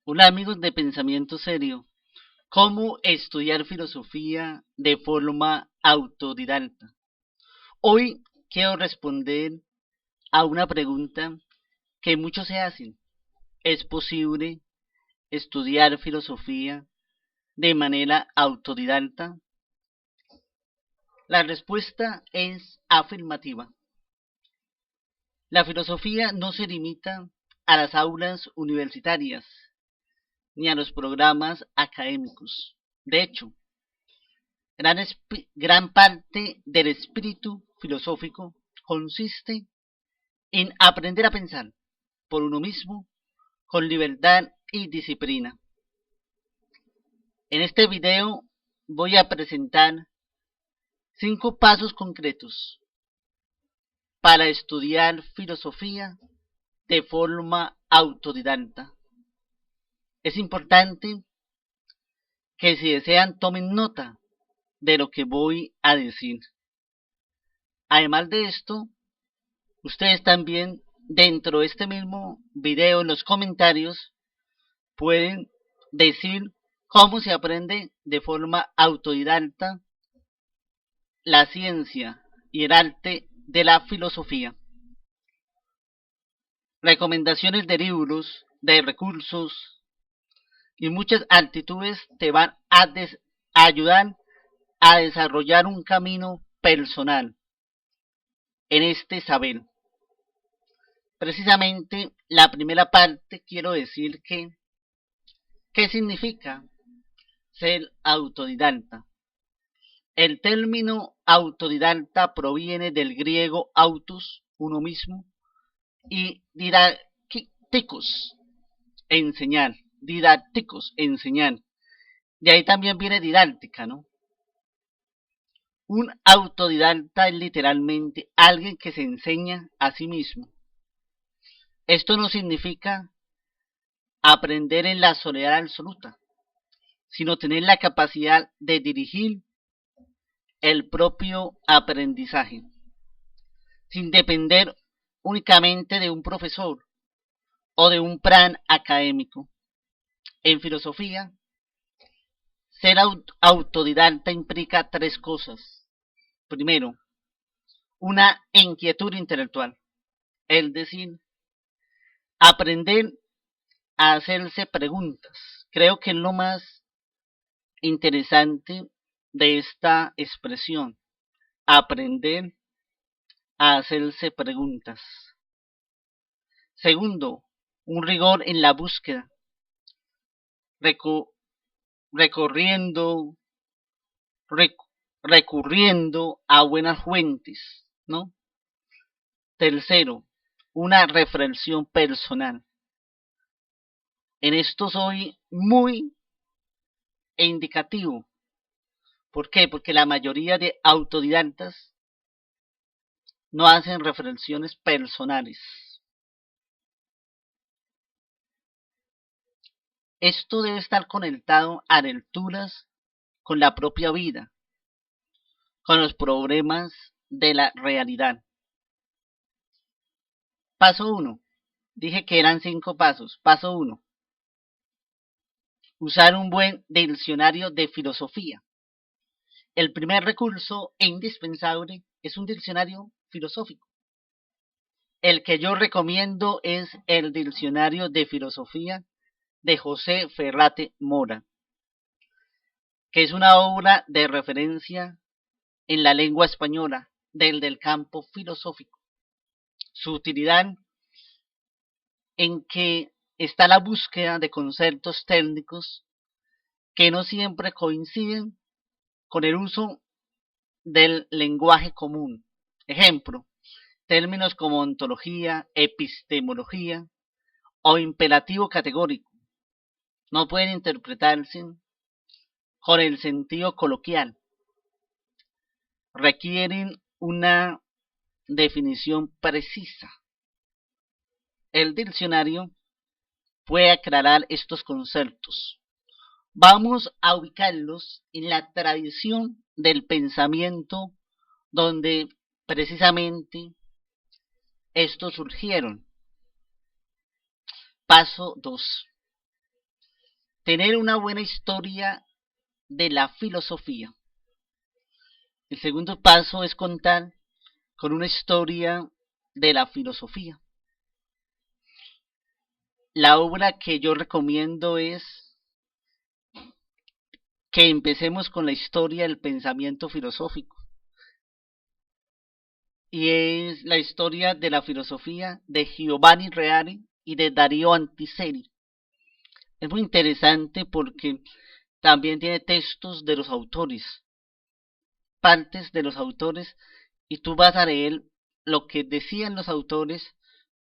Hola amigos de Pensamiento Serio. ¿Cómo estudiar filosofía de forma autodidacta? Hoy quiero responder a una pregunta que muchos se hacen. ¿Es posible estudiar filosofía de manera autodidacta? La respuesta es afirmativa. La filosofía no se limita a las aulas universitarias ni a los programas académicos. De hecho, gran parte del espíritu filosófico consiste en aprender a pensar por uno mismo con libertad y disciplina. En este video voy a presentar 5 pasos concretos para estudiar filosofía de forma autodidacta. Es importante que si desean tomen nota de lo que voy a decir. Además de esto, ustedes también dentro de este mismo video en los comentarios pueden decir cómo se aprende de forma autodidacta la ciencia y el arte de la filosofía. Recomendaciones de libros, de recursos y muchas actitudes te van a ayudar a desarrollar un camino personal en este saber. Precisamente la primera parte quiero decir que ¿qué significa ser autodidacta? El término autodidacta proviene del griego autos, uno mismo, y didácticos, enseñar, didácticos, enseñar. De ahí también viene didáctica, ¿no? Un autodidacta es literalmente alguien que se enseña a sí mismo. Esto no significa aprender en la soledad absoluta, sino tener la capacidad de dirigir el propio aprendizaje, sin depender únicamente de un profesor o de un plan académico. En filosofía, ser autodidacta implica 3 cosas. Primero, una inquietud intelectual, es decir, aprender a hacerse preguntas. Creo que es lo más interesante de esta expresión, aprender a hacerse preguntas. Segundo, un rigor en la búsqueda, recorriendo, recurriendo a buenas fuentes, ¿no? Tercero, una reflexión personal. En esto soy muy indicativo. ¿Por qué? Porque la mayoría de autodidactas no hacen reflexiones personales. Esto debe estar conectado a lecturas con la propia vida, con los problemas de la realidad. Paso 1. Dije que eran 5 pasos. Paso 1. Usar un buen diccionario de filosofía. El primer recurso e indispensable es un diccionario filosófico. El que yo recomiendo es el Diccionario de Filosofía de José Ferrate Mora, que es una obra de referencia en la lengua española del campo filosófico. Su utilidad en que está la búsqueda de conceptos técnicos que no siempre coinciden con el uso del lenguaje común. Ejemplo, términos como ontología, epistemología o imperativo categórico no pueden interpretarse con el sentido coloquial. Requieren una definición precisa. El diccionario puede aclarar estos conceptos. Vamos a ubicarlos en la tradición del pensamiento donde precisamente estos surgieron. Paso 2. tener una buena historia de la filosofía. El segundo paso es contar con una historia de la filosofía. La obra que yo recomiendo es que empecemos con la historia del pensamiento filosófico. Y es la historia de la filosofía de Giovanni Reale y de Darío Antiseri. Es muy interesante porque también tiene textos de los autores, partes de los autores, y tú vas a leer lo que decían los autores,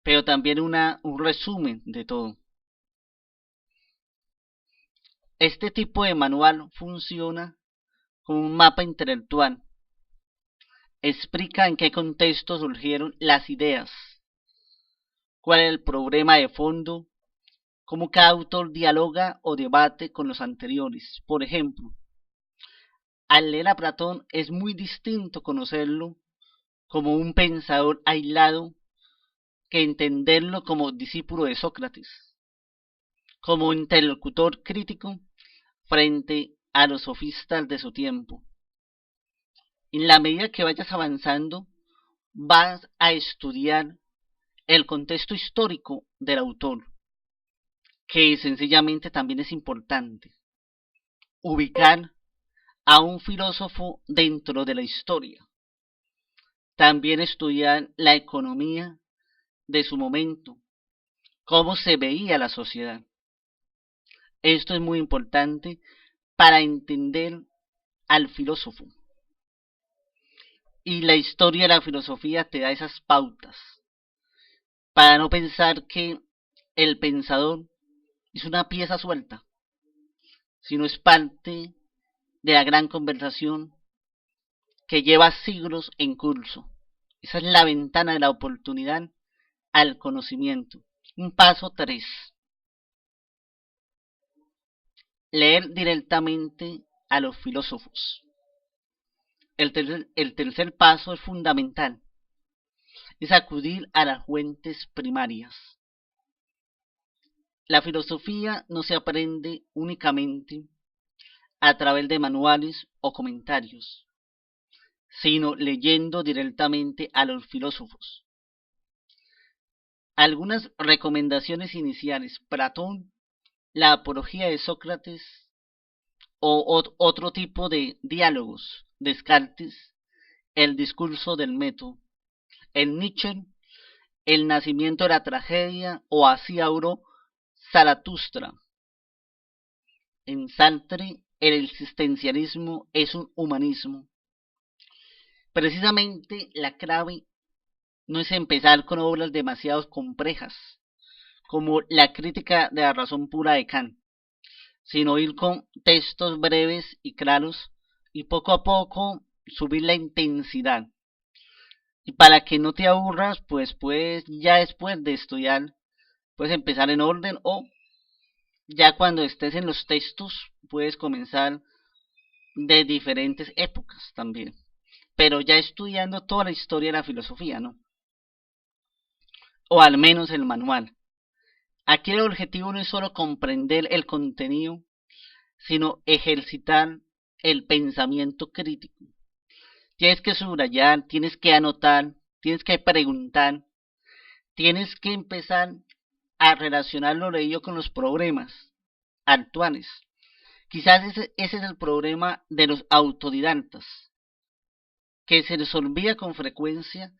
pero también un resumen de todo. Este tipo de manual funciona como un mapa intelectual. Explica en qué contexto surgieron las ideas, cuál es el problema de fondo, cómo cada autor dialoga o debate con los anteriores. Por ejemplo, al leer a Platón es muy distinto conocerlo como un pensador aislado que entenderlo como discípulo de Sócrates, como interlocutor crítico frente a los sofistas de su tiempo. En la medida que vayas avanzando, vas a estudiar el contexto histórico del autor, que sencillamente también es importante. Ubicar a un filósofo dentro de la historia. También estudiar la economía de su momento, cómo se veía la sociedad. Esto es muy importante para entender al filósofo. Y la historia de la filosofía te da esas pautas para no pensar que el pensador es una pieza suelta, sino es parte de la gran conversación que lleva siglos en curso. Esa es la ventana de la oportunidad al conocimiento. Un paso 3. Leer directamente a los filósofos. El tercer paso es fundamental. Es acudir a las fuentes primarias. La filosofía no se aprende únicamente a través de manuales o comentarios, sino leyendo directamente a los filósofos. Algunas recomendaciones iniciales: Platón, la apología de Sócrates o otro tipo de diálogos: Descartes, el discurso del método; en Nietzsche, el nacimiento de la tragedia o Así habló Zaratustra; en Sartre, el existencialismo es un humanismo. Precisamente la clave no es empezar con obras demasiado complejas, como la crítica de la razón pura de Kant, sino ir con textos breves y claros y poco a poco subir la intensidad. Y para que no te aburras, pues ya después de estudiar, puedes empezar en orden, o ya cuando estés en los textos puedes comenzar de diferentes épocas también, pero ya estudiando toda la historia de la filosofía, ¿no? O al menos el manual. Aquí el objetivo no es solo comprender el contenido, sino ejercitar el pensamiento crítico. Tienes que subrayar, tienes que anotar, tienes que preguntar, tienes que empezar a relacionar lo leído con los problemas actuales. Quizás ese es el problema de los autodidactas, que se les olvida con frecuencia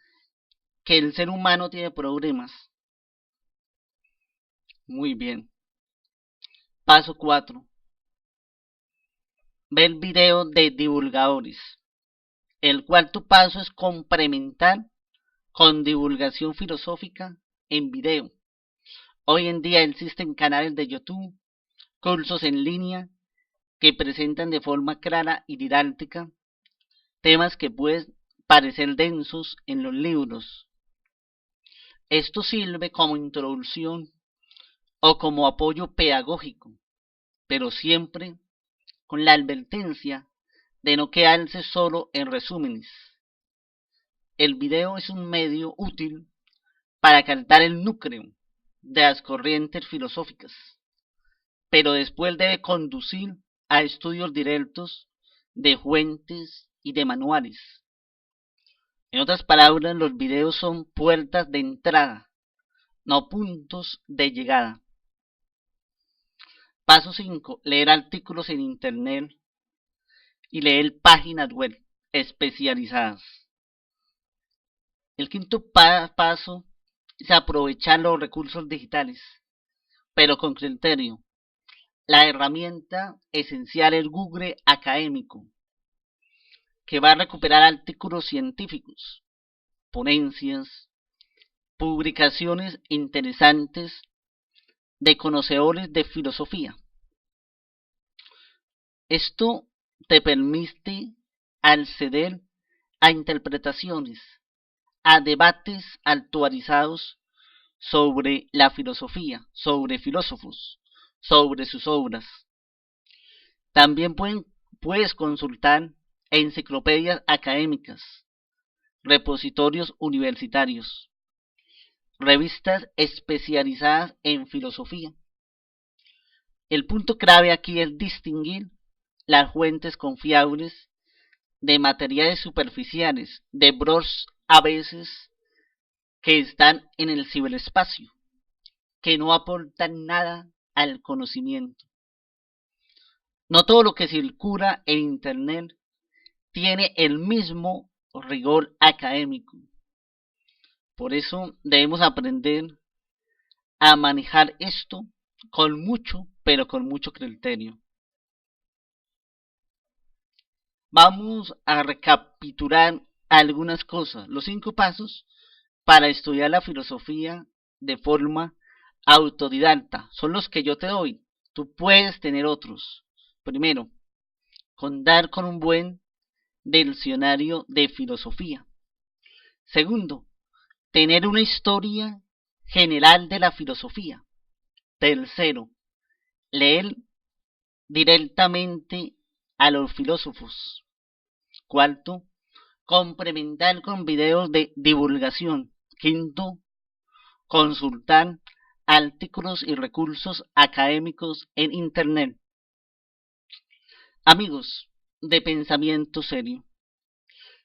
que el ser humano tiene problemas. Muy bien. Paso 4. Ver videos de divulgadores. El cuarto paso es complementar con divulgación filosófica en video. Hoy en día existen canales de YouTube, cursos en línea que presentan de forma clara y didáctica temas que pueden parecer densos en los libros. Esto sirve como introducción o como apoyo pedagógico, pero siempre con la advertencia de no quedarse solo en resúmenes. El video es un medio útil para captar el núcleo de las corrientes filosóficas, pero después debe conducir a estudios directos de fuentes y de manuales. En otras palabras, los videos son puertas de entrada, no puntos de llegada. Paso 5. Leer artículos en Internet y leer páginas web especializadas. El quinto paso es aprovechar los recursos digitales, pero con criterio. La herramienta esencial es Google Académico, que va a recuperar artículos científicos, ponencias, publicaciones interesantes de conocedores de filosofía. Esto te permite acceder a interpretaciones, a debates actualizados sobre la filosofía, sobre filósofos, sobre sus obras. También puedes consultar enciclopedias académicas, repositorios universitarios, revistas especializadas en filosofía. El punto clave aquí es distinguir las fuentes confiables de materiales superficiales, de blogs a veces que están en el ciberespacio, que no aportan nada al conocimiento. No todo lo que circula en Internet tiene el mismo rigor académico. Por eso debemos aprender a manejar esto con mucho, pero con mucho criterio. Vamos a recapitular algunas cosas, los 5 pasos para estudiar la filosofía de forma autodidacta. Son los que yo te doy. Tú puedes tener otros. Primero, contar con un buen diccionario de filosofía. Segundo, tener una historia general de la filosofía. Tercero, leer directamente a los filósofos. Cuarto, complementar con videos de divulgación. Quinto, consultar artículos y recursos académicos en Internet. Amigos de pensamiento serio,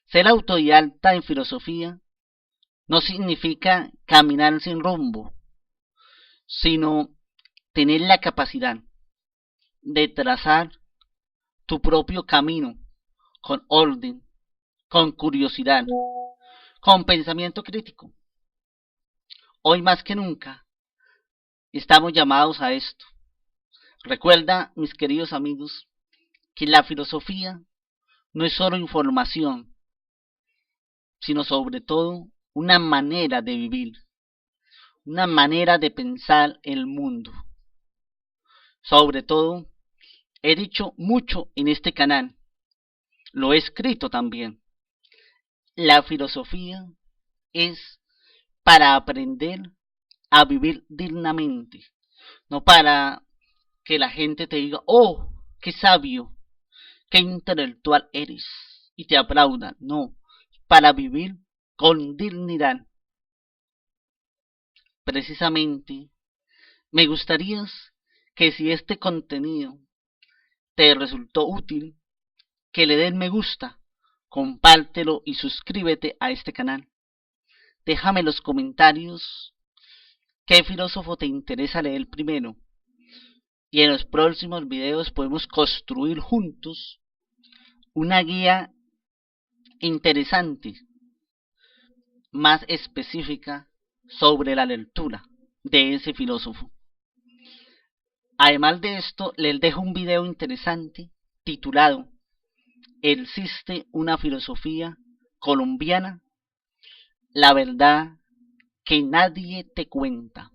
ser autodidacta en filosofía no significa caminar sin rumbo, sino tener la capacidad de trazar tu propio camino con orden, con curiosidad, con pensamiento crítico. Hoy más que nunca estamos llamados a esto. Recuerda, mis queridos amigos, que la filosofía no es solo información, sino sobre todo una manera de vivir, una manera de pensar el mundo. Sobre todo, he dicho mucho en este canal, lo he escrito también. La filosofía es para aprender a vivir dignamente, no para que la gente te diga, oh, qué sabio, qué intelectual eres, y te aplaudan. No, para vivir con dignidad. Precisamente, me gustaría que si este contenido te resultó útil, que le den me gusta, compártelo y suscríbete a este canal. Déjame en los comentarios qué filósofo te interesa leer primero. Y en los próximos videos podemos construir juntos una guía interesante, más específica sobre la lectura de ese filósofo. Además de esto, les dejo un video interesante titulado ¿Existe una filosofía colombiana? La verdad que nadie te cuenta.